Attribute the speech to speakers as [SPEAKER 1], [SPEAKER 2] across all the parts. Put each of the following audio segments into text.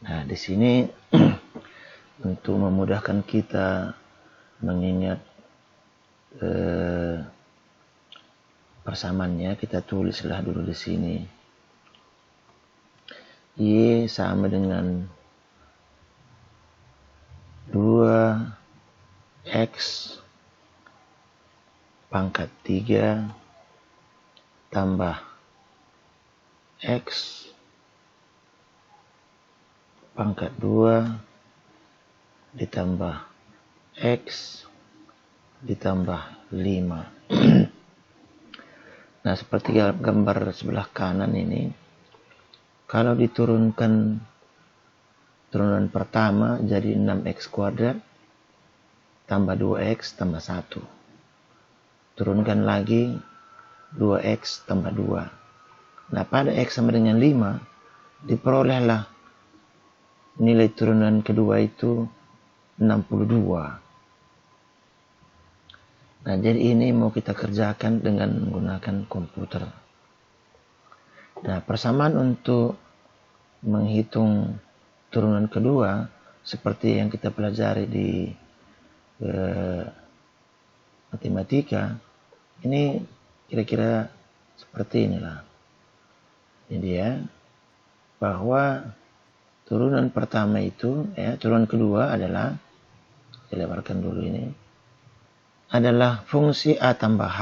[SPEAKER 1] Nah, di sini untuk memudahkan kita mengingat persamaannya, kita tulislah dulu di sini. Y sama dengan 2x pangkat 3 tambah x pangkat 2 ditambah x ditambah 5. Nah, seperti gambar sebelah kanan ini, kalau diturunkan turunan pertama jadi 6x kuadrat tambah 2x tambah 1. Turunkan lagi 2x tambah 2. Nah, pada x sama dengan 5, diperolehlah nilai turunan kedua itu 62. Nah, jadi ini mau kita kerjakan dengan menggunakan komputer. Nah, persamaan untuk menghitung turunan kedua seperti yang kita pelajari di matematika, ini kira-kira seperti inilah. Jadi ya, bahwa turunan pertama itu, turunan kedua adalah, saya lebarkan dulu ini, adalah fungsi A tambah H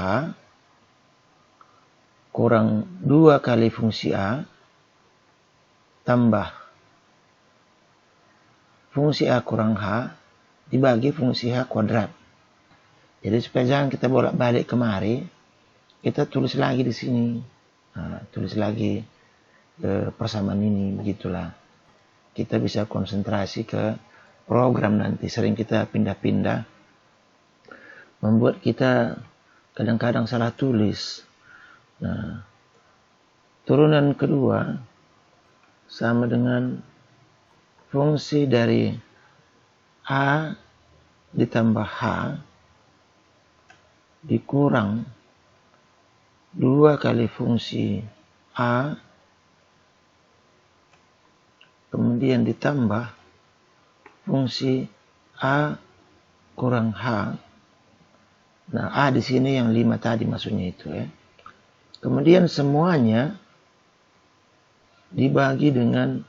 [SPEAKER 1] kurang 2 kali fungsi A tambah fungsi A kurang H dibagi fungsi H kuadrat. Jadi supaya jangan kita bolak-balik kemari, kita tulis lagi di sini. Nah, tulis lagi persamaan ini, begitulah. Kita bisa konsentrasi ke program nanti. Sering kita pindah-pindah, membuat kita kadang-kadang salah tulis. Nah, turunan kedua sama dengan fungsi dari A ditambah H dikurang 2 kali fungsi A kemudian ditambah fungsi A kurang H. Nah, A di sini yang 5 tadi maksudnya itu ya. Kemudian semuanya dibagi dengan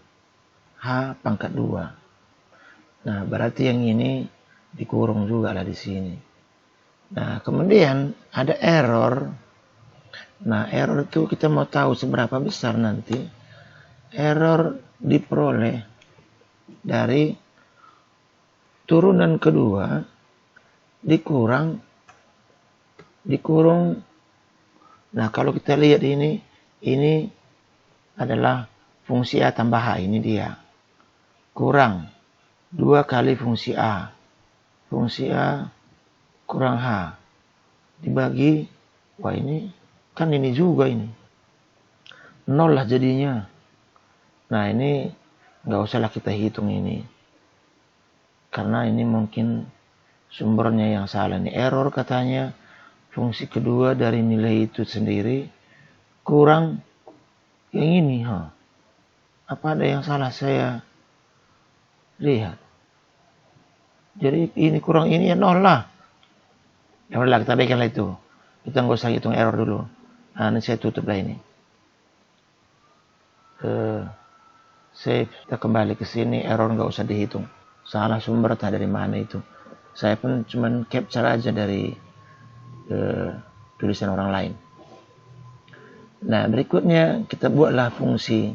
[SPEAKER 1] H pangkat 2. Nah, berarti yang ini dikurung juga lah di sini. Nah, kemudian ada error. Nah, error itu kita mau tahu seberapa besar nanti. Error diperoleh dari turunan kedua dikurung. Nah, kalau kita lihat ini adalah fungsi A tambah H, ini dia. Kurang 2 kali fungsi A. Fungsi A kurang H. Dibagi, wah ini, kan ini juga ini. 0 lah jadinya. Nah, ini nggak usahlah kita hitung ini. Karena ini mungkin sumbernya yang salah. Ini error katanya. Fungsi kedua dari nilai itu sendiri kurang yang ini. Apa ada yang salah saya lihat? Jadi ini kurang ini ya 0 lah. Ya udah kita bikinlah itu. Kita nggak usah hitung error dulu. Nah, ini saya tutup lah ini. Save. Kita kembali ke sini. Error nggak usah dihitung. Salah sumber entah dari mana itu. Saya pun cuman capture aja dari tulisan orang lain. Nah, berikutnya kita buatlah fungsi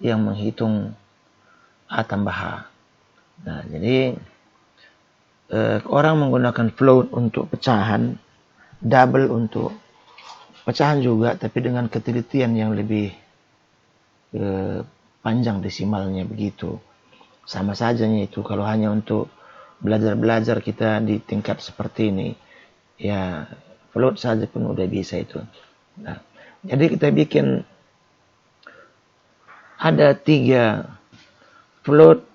[SPEAKER 1] yang menghitung A tambah H. Nah, jadi orang menggunakan float untuk pecahan, double untuk pecahan juga, tapi dengan ketelitian yang lebih panjang desimalnya begitu. Sama sajanya itu kalau hanya untuk belajar-belajar kita di tingkat seperti ini, ya float saja pun udah bisa itu. Nah, jadi kita bikin ada 3 float,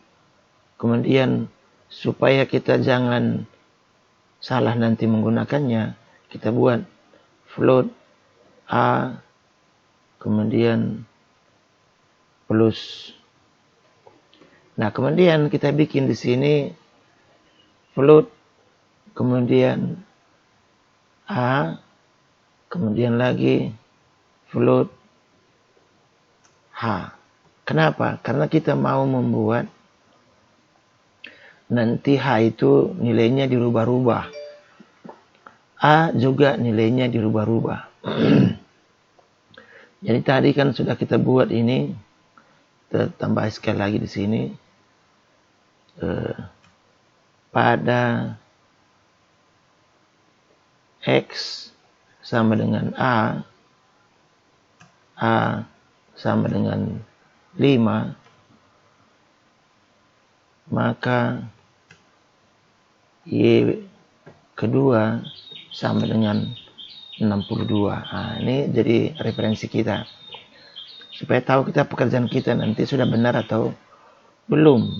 [SPEAKER 1] kemudian supaya kita jangan salah nanti menggunakannya, kita buat float A kemudian plus Nah, kemudian kita bikin di sini float, kemudian A, kemudian lagi float H. Kenapa? Karena kita mau membuat nanti H itu nilainya dirubah-rubah. A juga nilainya dirubah-rubah. Jadi tadi kan sudah kita buat ini, kita tambah sekali lagi di sini. Pada X sama dengan A sama dengan 5, maka Y kedua sama dengan 62. Nah, ini jadi referensi kita. Supaya tahu kita pekerjaan kita nanti sudah benar atau belum.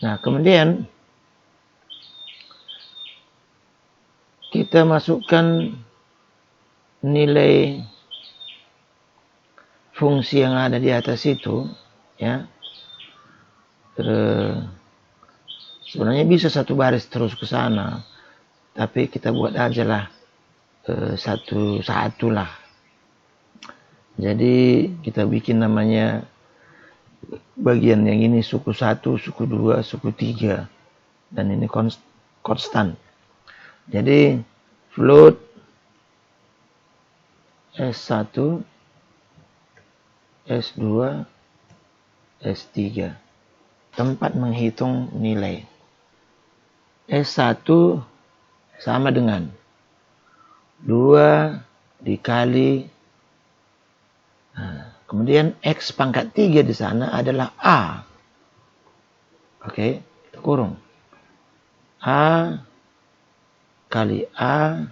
[SPEAKER 1] Nah, kemudian kita masukkan nilai fungsi yang ada di atas itu, ya. Sebenarnya bisa satu baris terus ke sana, tapi kita buat aja lah satu lah. Jadi kita bikin namanya bagian yang ini suku 1, suku 2, suku 3, dan ini konstan. Jadi float S1, S2, S3. Tempat menghitung nilai. S1 sama dengan 2 dikali, kemudian X pangkat 3 di sana adalah A. Oke, kita kurung. A kali A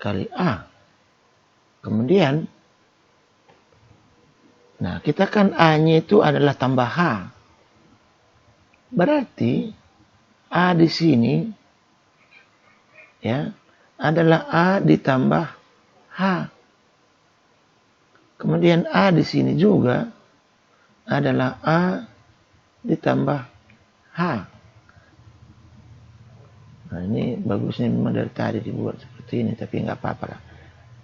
[SPEAKER 1] kali A. Kemudian, nah kita kan A-nya itu adalah tambah H. Berarti A di sini, ya, adalah A ditambah H. Kemudian A di sini juga adalah A ditambah H. Nah, ini bagusnya memang dari tadi dibuat seperti ini, tapi nggak apa-apa lah.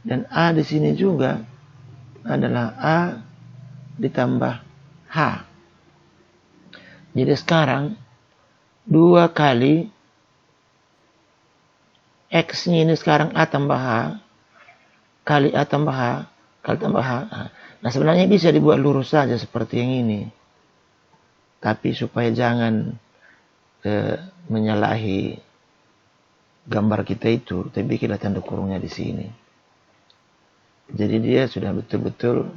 [SPEAKER 1] Dan A di sini juga adalah A ditambah H. Jadi sekarang 2 kali X-nya ini sekarang A tambah H kali A tambah H kali tambah H. Nah, sebenarnya bisa dibuat lurus saja seperti yang ini. Tapi supaya jangan menyalahi gambar kita itu, kita bikinlah tanda kurungnya di sini. Jadi dia sudah betul-betul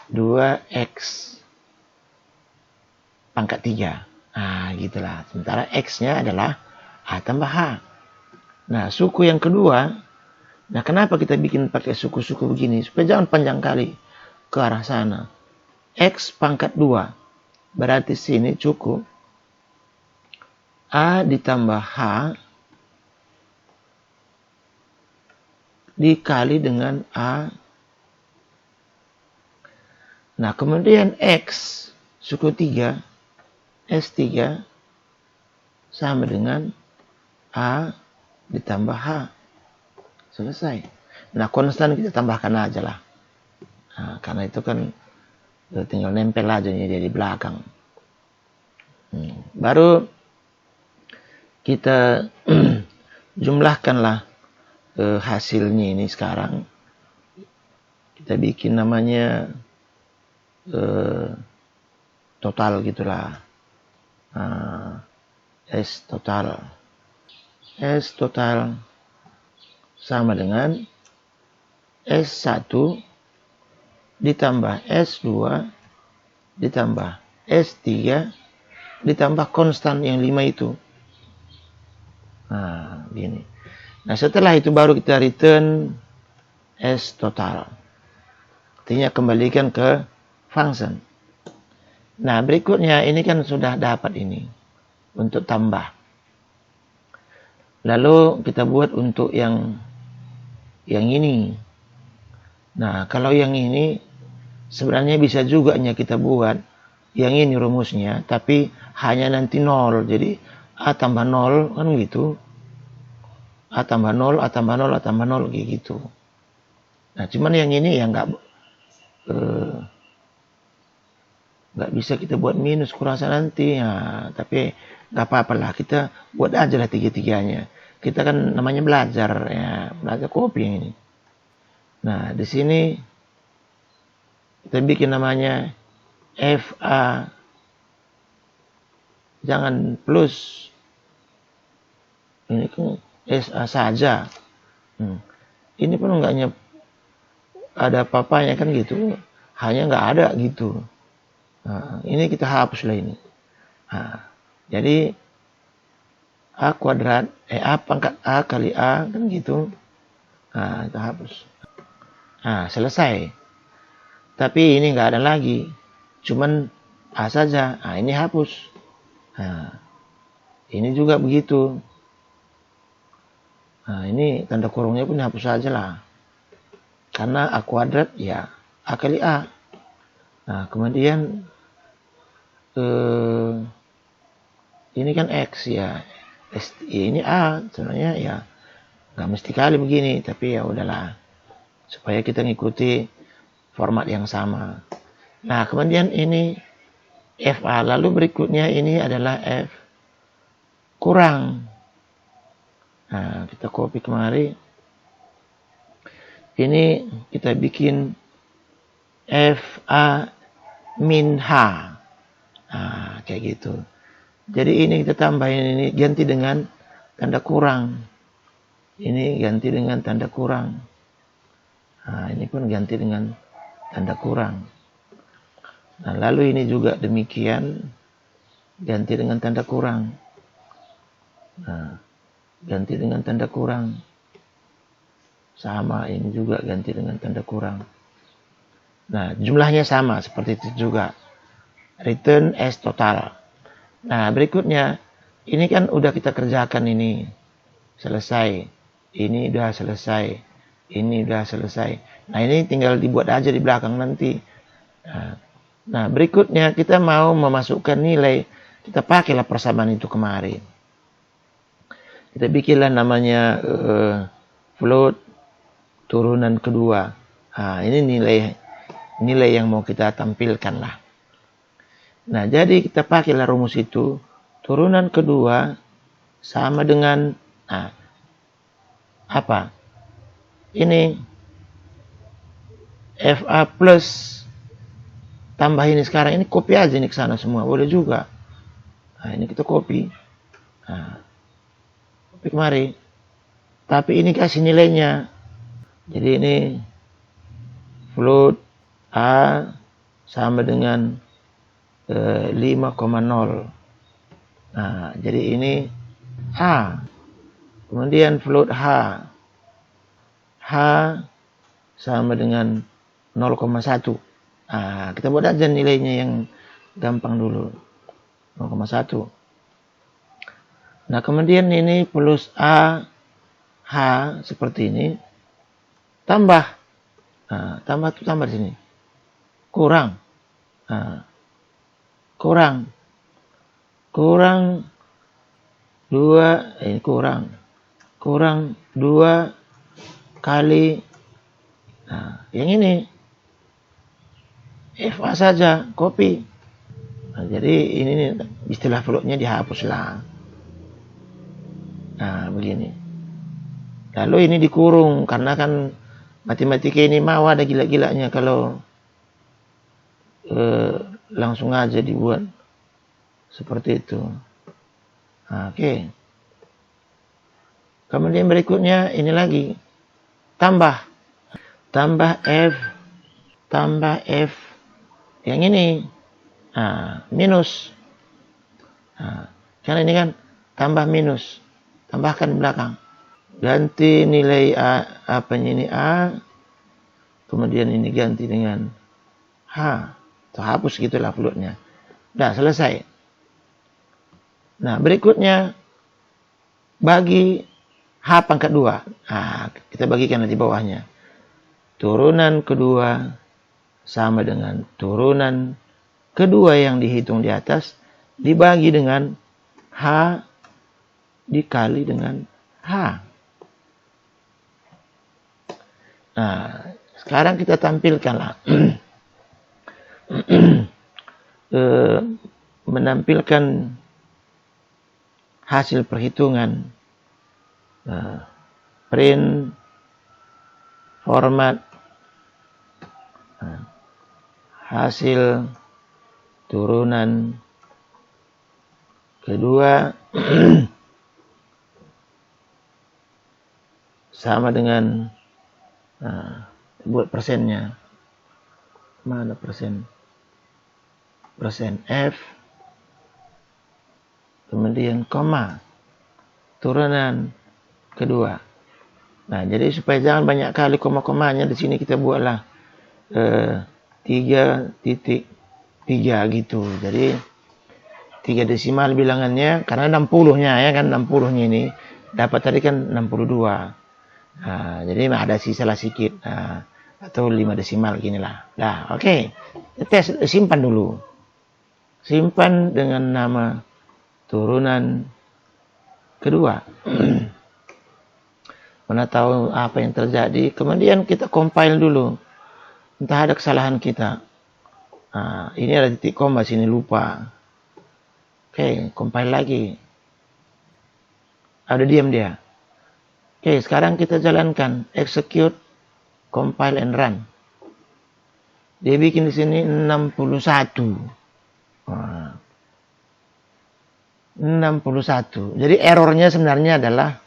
[SPEAKER 1] 2X pangkat 3. Nah, gitulah. Sementara X-nya adalah A tambah H. Nah, suku yang kedua, nah kenapa kita bikin pakai suku-suku begini? Supaya jangan panjang kali ke arah sana. X pangkat 2. Berarti sini cukup A ditambah H dikali dengan A. Nah, kemudian X suku 3, S3 sama dengan A ditambah H. Selesai. Nah, konstan kita tambahkan aja lah. Nah, karena itu kan tinggal nempel aja dia di belakang. Baru kita jumlahkanlah hasilnya ini sekarang. Kita bikin namanya total gitulah. S total sama dengan S1 ditambah S2 ditambah S3 ditambah konstan yang 5 itu. Nah, begini. Nah, setelah itu baru kita return S total. Artinya kembalikan ke function. Nah, berikutnya ini kan sudah dapat ini untuk tambah. Lalu kita buat untuk yang ini. Nah, kalau yang ini Sebenarnya bisa juga kita buat yang ini rumusnya, tapi hanya nanti 0. Jadi A tambah 0 kan gitu. A tambah 0, A tambah 0, A tambah 0 kayak gitu. Nah, cuman yang ini ya nggak bisa kita buat minus kurasa nanti. Ya, tapi nggak apa-apa lah, kita buat aja lah tiga-tiganya. Kita kan namanya belajar ya, belajar kopi yang ini. Nah, di sini kita bikin namanya FA, jangan plus, ini kan SA saja. Ini pun enggaknya ada apa-apanya kan gitu, hanya nggak ada gitu. Nah, ini kita hapus lah ini. Nah, jadi A kuadrat, A pangkat A kali A kan gitu. Nah, kita hapus. Nah, selesai. Tapi ini nggak ada lagi, cuman A saja. Nah, ini hapus. Nah, ini juga begitu. Nah, ini tanda kurungnya pun hapus saja lah. Karena A kuadrat ya A kali A. Nah, kemudian ini kan X ya. Ini A sebenarnya ya nggak mesti kali begini, tapi ya udahlah supaya kita ngikuti format yang sama. Nah, kemudian ini FA, lalu berikutnya ini adalah F kurang. Nah, kita copy kemari. Ini kita bikin FA min H. Nah, kayak gitu. Jadi ini kita tambahin, ini ganti dengan tanda kurang. Ini ganti dengan tanda kurang. Nah, ini pun ganti dengan tanda kurang. Nah, lalu ini juga demikian, ganti dengan tanda kurang. Nah, ganti dengan tanda kurang. Sama, ini juga ganti dengan tanda kurang. Nah, jumlahnya sama seperti itu juga. Return as total. Nah, berikutnya, ini kan udah kita kerjakan ini. Selesai. Ini udah selesai. Ini udah selesai. Nah, ini tinggal dibuat aja di belakang nanti. Nah, berikutnya kita mau memasukkan nilai. Kita pakailah persamaan itu kemarin. Kita bikinlah namanya float turunan kedua. Nah, ini nilai yang mau kita tampilkan lah. Nah, jadi kita pakailah rumus itu. Turunan kedua sama dengan apa? Ini FA plus tambah ini sekarang, ini copy aja ini ke sana semua, boleh juga. Nah, ini kita copy. Nah, copy kemari. Tapi ini kasih nilainya. Jadi ini float A sama dengan 5,0. Nah, jadi ini A. Kemudian float H. H sama dengan 0,1. Nah, kita buat aja nilainya yang gampang dulu. 0,1. Nah, kemudian ini plus A, H seperti ini. Tambah. Nah, tambah di sini. Kurang. Nah, kurang 2, ini kurang 2 kali, nah, yang ini FA saja, copy. Nah, jadi ini istilah floatnya dihapus lah. Nah, begini. Lalu ini dikurung, karena kan matematika ini mau ada gila-gilanya kalau langsung aja dibuat seperti itu. Nah, oke. Kemudian berikutnya ini lagi tambah F yang ini. Nah, minus. Nah, karena ini kan tambah minus, tambahkan di belakang. Ganti nilai A, apanya ini A, kemudian ini ganti dengan H. Hapus gitulah floatnya. Nah, selesai. Nah, berikutnya bagi H pangkat 2. Nah, kita bagikan di bawahnya. Turunan kedua sama dengan turunan kedua yang dihitung di atas dibagi dengan H dikali dengan H. Nah, sekarang kita tampilkanlah menampilkan hasil perhitungan, print format hasil turunan kedua sama dengan buat persennya, mana persen F, kemudian koma turunan kedua. Nah, jadi supaya jangan banyak kali koma-komanya, di sini kita buatlah 3.3 gitu. Jadi 3 desimal bilangannya, karena 60-nya ya kan, 60-nya ini dapat tadi kan 62. Nah, jadi ada sisa lah sedikit, atau 5 desimal gini lah. Nah, oke. Tes, simpan dulu. Simpan dengan nama turunan kedua. Mana tahu apa yang terjadi. Kemudian kita compile dulu. Entah ada kesalahan kita. Nah, ini ada titik koma sini lupa. Oke, compile lagi. Ada diam dia. Oke, sekarang kita jalankan execute, compile and run. Dia bikin di sini 61. Nah, 61. Jadi errornya sebenarnya adalah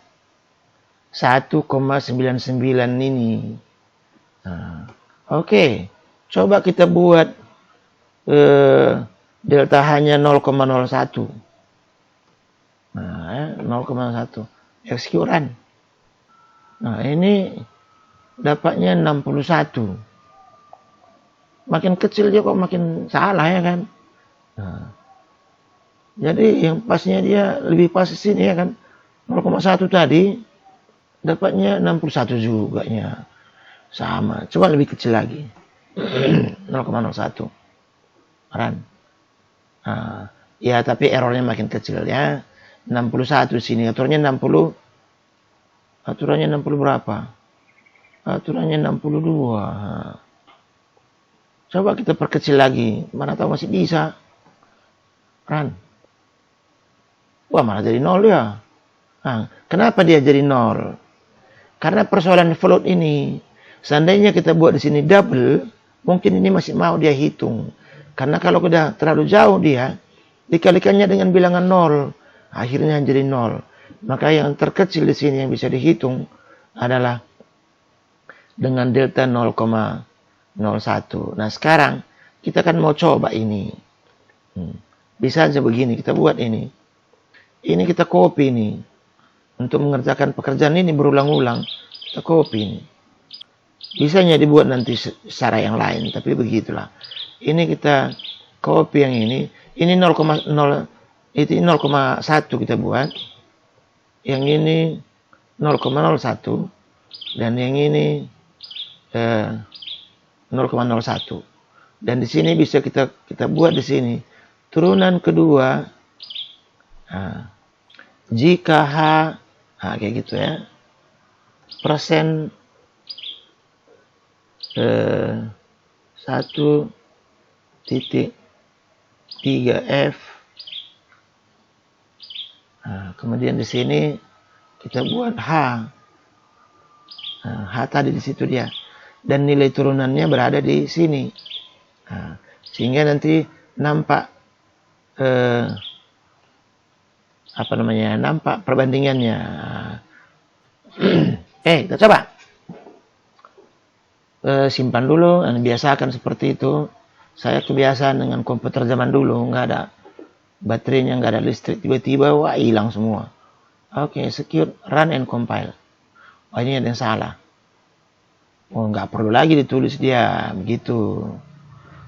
[SPEAKER 1] 1,99 ini. Nah, oke. Coba kita buat delta hanya 0,01. Nah, 0,1. Execute run. Nah, ini dapatnya 61. Makin kecil dia kok makin salah ya kan. Nah, jadi yang pasnya dia lebih pas di sini ya kan. 0,1 tadi dapatnya 61 juga nya. Sama, coba lebih kecil lagi. 0,01. Run. Nah, ya tapi errornya makin kecil ya. 61 sini, aturannya 60. Aturannya 60 berapa? Aturannya 62. Nah, coba kita perkecil lagi. Mana tahu masih bisa. Run. Wah, malah jadi 0 ya. Nah, kenapa dia jadi 0? Karena persoalan float ini, seandainya kita buat di sini double, mungkin ini masih mau dia hitung. Karena kalau udah terlalu jauh dia, dikalikannya dengan bilangan 0, akhirnya jadi 0. Maka yang terkecil di sini yang bisa dihitung adalah dengan delta 0,01. Nah, sekarang kita kan mau coba ini. Bisa aja begini, kita buat ini. Ini kita copy ini. Untuk mengerjakan pekerjaan ini berulang-ulang, kita copy ini. Bisanya dibuat nanti secara yang lain, tapi begitulah. Ini kita copy yang ini 0,0, itu 0,1 kita buat. Yang ini 0,01 dan yang ini 0,01. Dan di sini bisa kita buat di sini turunan kedua. Nah, jika H, nah kayak gitu ya, persen 1,3 F. Nah, kemudian di sini kita buat H. Nah, H tadi di situ dia. Dan nilai turunannya berada di sini. Nah, sehingga nanti nampak nampak perbandingannya. Kita coba. Simpan dulu, biasakan seperti itu. Saya kebiasaan dengan komputer zaman dulu, nggak ada baterainya, nggak ada listrik, tiba-tiba wah hilang semua. Oke, execute, run and compile. Wah, ini ada yang salah. Oh, nggak perlu lagi ditulis dia begitu,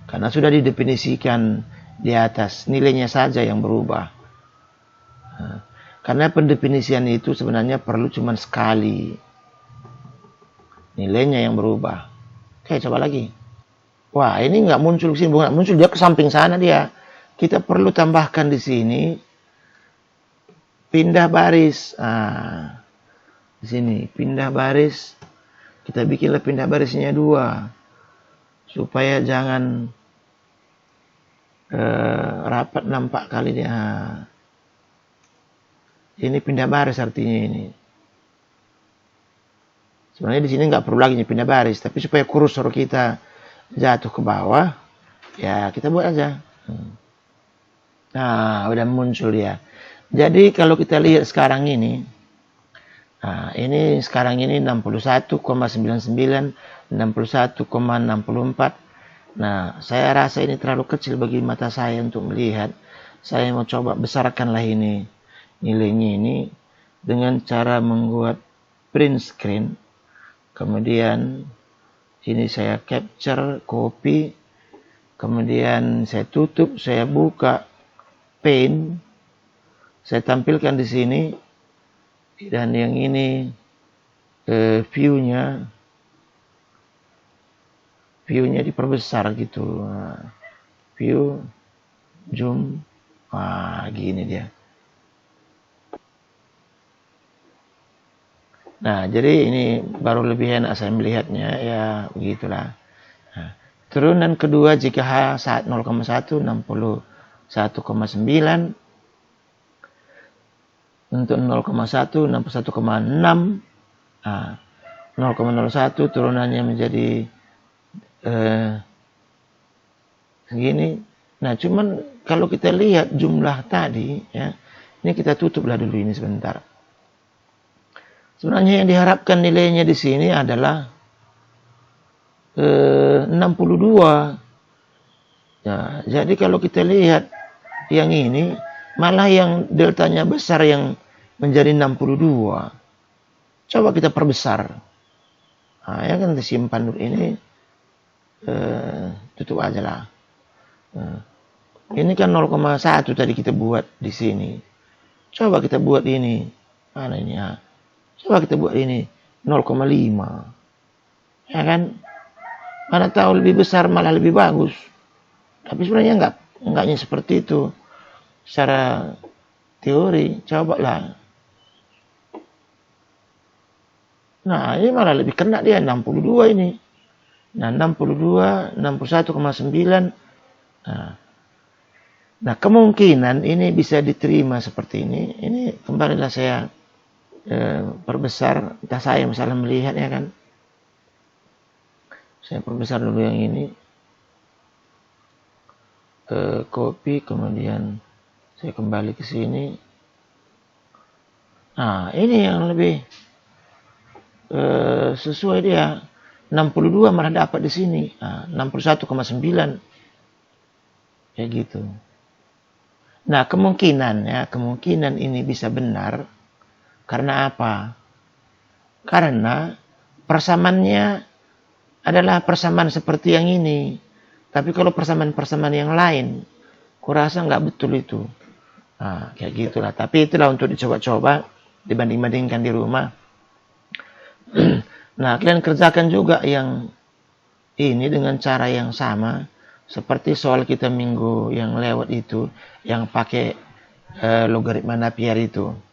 [SPEAKER 1] karena sudah didefinisikan di atas, nilainya saja yang berubah. Nah, karena pendefinisian itu sebenarnya perlu cuma sekali, nilainya yang berubah. Oke, coba lagi. Wah, ini nggak muncul di sini, bukan muncul, dia ke samping sana dia. Kita perlu tambahkan di sini pindah baris. Di sini pindah baris. Kita bikinlah pindah barisnya 2 supaya jangan rapat nampak kali dia. Ini pindah baris artinya ini. Sebenarnya di sini nggak perlu lagi pindah baris, tapi supaya kursor kita jatuh ke bawah, ya kita buat aja. Nah, udah muncul ya. Jadi kalau kita lihat sekarang ini, ini sekarang ini 61,99, 61,64. Nah, saya rasa ini terlalu kecil bagi mata saya untuk melihat. Saya mau coba besarkanlah ini nilainya ini dengan cara membuat print screen. Kemudian ini saya capture, copy, kemudian saya tutup, saya buka Paint, saya tampilkan di sini, dan yang ini view-nya diperbesar gitu. View, zoom, gini dia. Nah, jadi ini baru lebih enak saya melihatnya, ya begitulah. Nah, turunan kedua jika H 0,1, 61,9. Untuk 0,1, 61,6. 0,01 turunannya menjadi segini. Nah, cuman kalau kita lihat jumlah tadi, ya, ini kita tutuplah dulu ini sebentar. Sebenarnya yang diharapkan nilainya di sini adalah 62. Nah, jadi kalau kita lihat yang ini, malah yang deltanya besar yang menjadi 62. Coba kita perbesar. Nah, ya kan disimpan dulu ini, tutup aja lah. Ini kan 0,1 tadi kita buat di sini. Coba kita buat ini. Mana ini ya? Coba kita buat ini 0,5. Ya kan? Mana tahu lebih besar malah lebih bagus. Tapi sebenarnya enggaknya seperti itu. Secara teori, cobalah. Nah, ini malah lebih kena dia 62 ini. Nah, 62, 61,9. Nah, kemungkinan ini bisa diterima seperti ini. Ini kembalilah saya perbesar, entah saya misalnya melihat, ya kan, saya perbesar dulu yang ini, copy, kemudian saya kembali ke sini. Nah, ini yang lebih sesuai dia, 62 malah dapat di sini. 61,9 kayak gitu. Nah, kemungkinan ini bisa benar. Karena apa? Karena persamaannya adalah persamaan seperti yang ini. Tapi kalau persamaan-persamaan yang lain, kurasa nggak betul itu. Nah, kayak gitulah. Tapi itulah untuk dicoba-coba, dibanding-bandingkan di rumah. Nah, kalian kerjakan juga yang ini dengan cara yang sama. Seperti soal kita minggu yang lewat itu, yang pakai logaritma Napier itu.